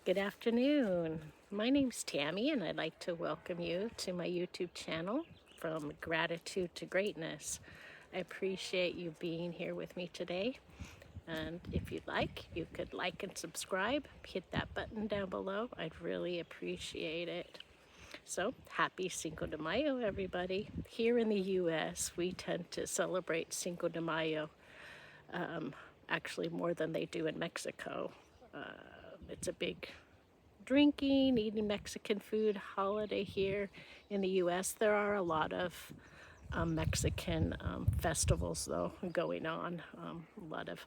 Good afternoon. My name's Tammy, and I'd like to welcome you to my YouTube channel, From Gratitude to Greatness. I appreciate you being here with me today. And if you'd like, you could like and subscribe. Hit that button down below. I'd really appreciate it. So, happy Cinco de Mayo, everybody. Here in the U.S., we tend to celebrate Cinco de Mayo, actually more than they do in Mexico. It's a big drinking, eating Mexican food holiday here in the U.S. There are a lot of Mexican festivals, though, going on. A lot of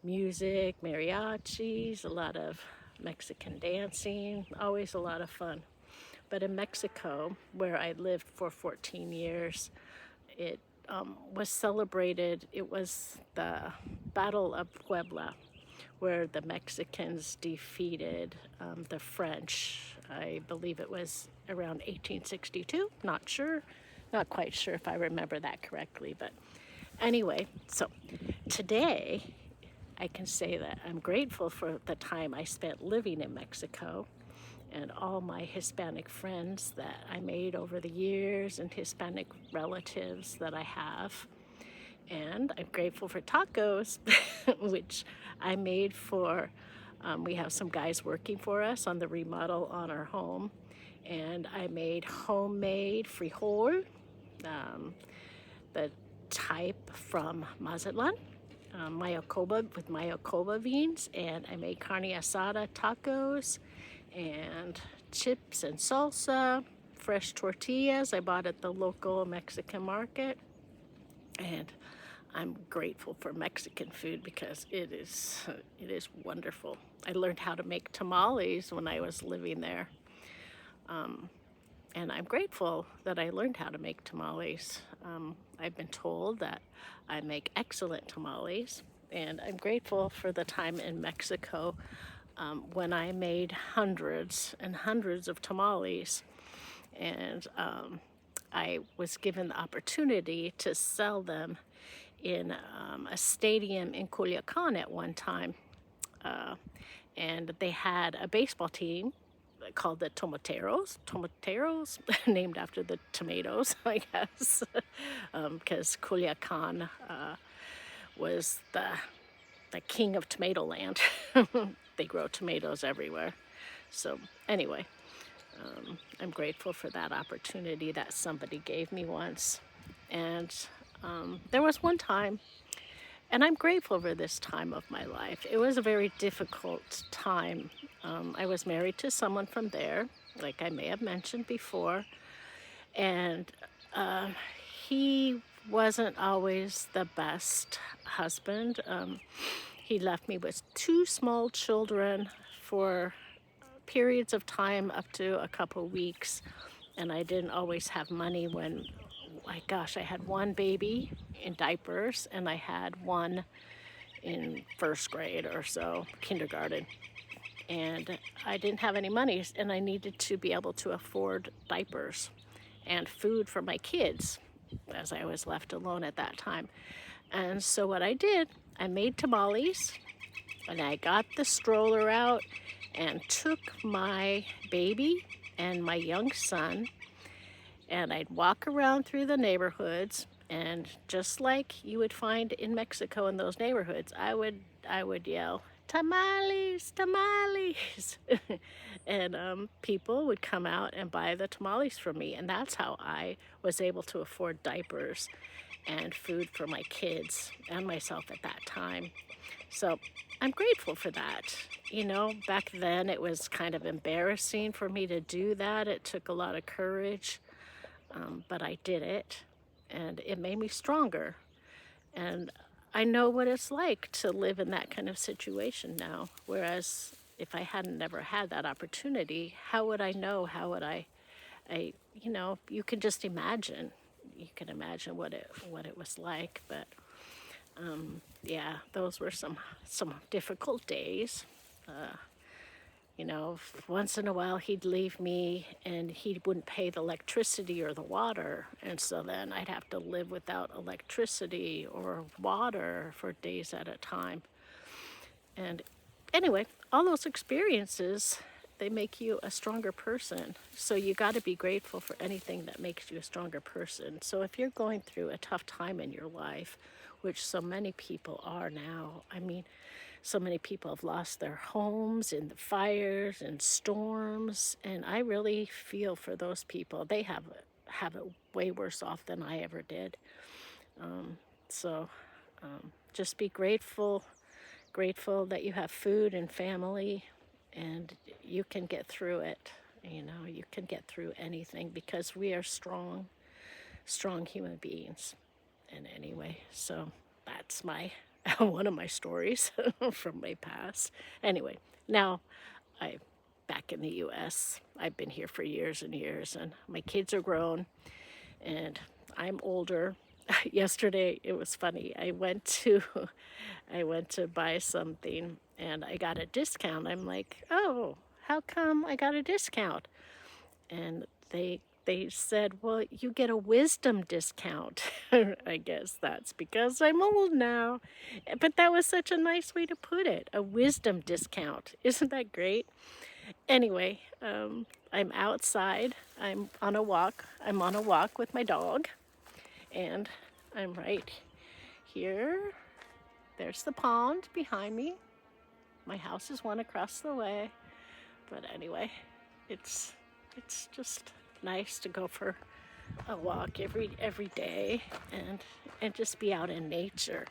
music, mariachis, a lot of Mexican dancing, always a lot of fun. But in Mexico, where I lived for 14 years, it was celebrated. It was the Battle of Puebla, where the Mexicans defeated the French. I believe it was around 1862. Not quite sure if I remember that correctly. But anyway, so today I can say that I'm grateful for the time I spent living in Mexico and all my Hispanic friends that I made over the years and Hispanic relatives that I have. And I'm grateful for tacos, which I made we have some guys working for us on the remodel on our home. And I made homemade frijol, the type from Mazatlan, with mayocoba beans. And I made carne asada tacos and chips and salsa, fresh tortillas I bought at the local Mexican market. And I'm grateful for Mexican food because it is wonderful. I learned how to make tamales when I was living there. And I'm grateful that I learned how to make tamales. I've been told that I make excellent tamales, and I'm grateful for the time in Mexico when I made hundreds and hundreds of tamales. And I was given the opportunity to sell them in a stadium in Culiacan at one time. And they had a baseball team called the Tomateros, named after the tomatoes, I guess, because Culiacan was the king of tomato land. They grow tomatoes everywhere. So anyway, I'm grateful for that opportunity that somebody gave me once. And there was one time, and I'm grateful for this time of my life. It was a very difficult time. I was married to someone from there, like I may have mentioned before, and he wasn't always the best husband. He left me with two small children for periods of time up to a couple weeks, and I didn't always have money when, I had one baby in diapers and I had one in first grade or so, kindergarten, and I didn't have any money, and I needed to be able to afford diapers and food for my kids as I was left alone at that time. And so what I did, I made tamales, and I got the stroller out and took my baby and my young son, and I'd walk around through the neighborhoods, and just like you would find in Mexico in those neighborhoods, I would yell, "Tamales, tamales!" And people would come out and buy the tamales from me, and that's how I was able to afford diapers and food for my kids and myself at that time. So I'm grateful for that. Back then it was kind of embarrassing for me to do that. It took a lot of courage, but I did it, and it made me stronger. And I know what it's like to live in that kind of situation now. Whereas if I hadn't never had that opportunity, how would I know? How would you can just imagine. You can imagine what it was like. But yeah, those were some difficult days. Once in a while he'd leave me and he wouldn't pay the electricity or the water. And so then I'd have to live without electricity or water for days at a time. And anyway, all those experiences they make you a stronger person. So you got to be grateful for anything that makes you a stronger person. So if you're going through a tough time in your life, which so many people are now, I mean, so many people have lost their homes in the fires and storms, and I really feel for those people. They have it way worse off than I ever did. So just be grateful that you have food and family, and you can get through it. You know, you can get through anything because we are strong human beings. And anyway, so that's my one of my stories from my past. Anyway, now I'm back in the US. I've been here for years and years, and my kids are grown and I'm older. Yesterday it was funny. I went to buy something and I got a discount. I'm like, "Oh, how come I got a discount?" And they said, "Well, you get a wisdom discount." I guess that's because I'm old now. But that was such a nice way to put it, a wisdom discount. Isn't that great? Anyway, I'm outside. I'm on a walk. I'm on a walk with my dog, and I'm right here. There's the pond behind me. My house is one across the way. But anyway, it's just nice to go for a walk every day and just be out in nature.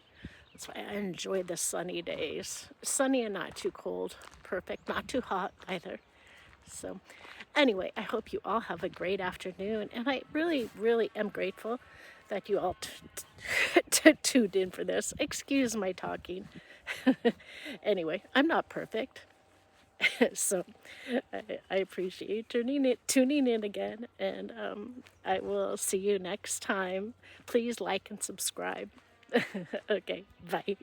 That's why I enjoy the sunny days. Sunny and not too cold. Perfect. Not too hot either. So anyway, I hope you all have a great afternoon. And I really am grateful that you all tuned in for this. Excuse my talking. Anyway, I'm not perfect. So I appreciate tuning in again, and I will see you next time. Please like and subscribe. Okay, bye.